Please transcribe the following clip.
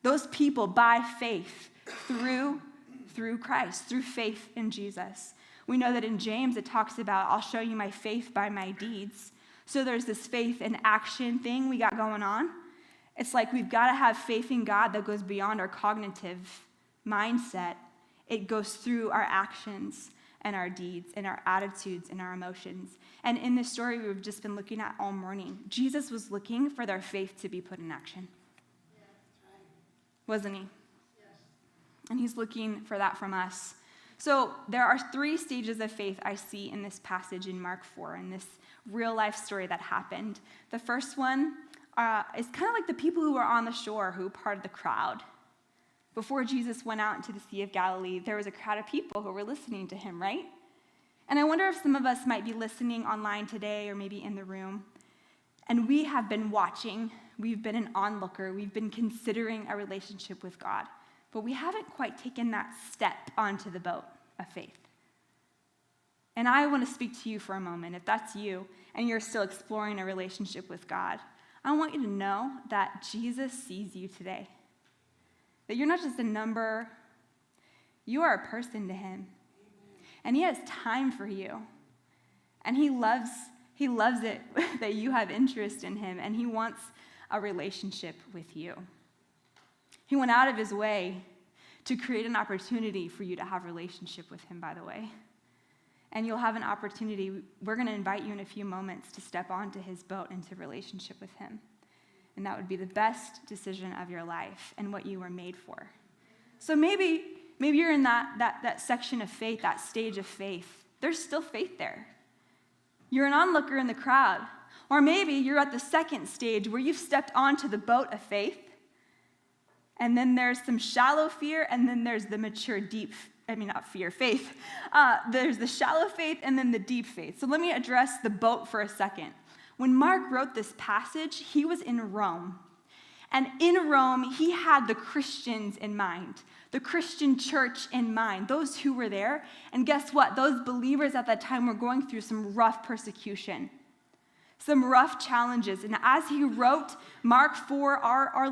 Those people by faith through Christ, through faith in Jesus. We know that in James it talks about, I'll show you my faith by my deeds. So there's this faith and action thing we got going on. It's like we've got to have faith in God that goes beyond our cognitive mindset. It goes through our actions and our deeds and our attitudes and our emotions. And in this story we've just been looking at all morning, Jesus was looking for their faith to be put in action. Wasn't he? Yes. And he's looking for that from us. So there are 3 stages of faith I see in this passage in Mark 4, in this real life story that happened. The first one is kind of like the people who were on the shore who parted the crowd. Before Jesus went out into the Sea of Galilee, there was a crowd of people who were listening to him, right? And I wonder if some of us might be listening online today or maybe in the room, and we have been watching. We've been an onlooker. We've been considering a relationship with God, but we haven't quite taken that step onto the boat of faith. And I want to speak to you for a moment. If that's you and you're still exploring a relationship with God, I want you to know that Jesus sees you today. That you're not just a number, you are a person to him. And he has time for you. And he loves it that you have interest in him, and he wants a relationship with you. He went out of his way to create an opportunity for you to have a relationship with him, by the way. And you'll have an opportunity. We're going to invite you in a few moments to step onto his boat into relationship with him. And that would be the best decision of your life and what you were made for. So maybe you're in that section of faith, that stage of faith. There's still faith there. You're an onlooker in the crowd. Or maybe you're at the second stage where you've stepped onto the boat of faith, and then there's some shallow fear, and then there's the mature faith. There's the shallow faith and then the deep faith. So let me address the boat for a second. When Mark wrote this passage, he was in Rome. And in Rome, he had the Christians in mind, the Christian church in mind, those who were there. And guess what? Those believers at that time were going through some rough persecution, some rough challenges. And as he wrote Mark 4, our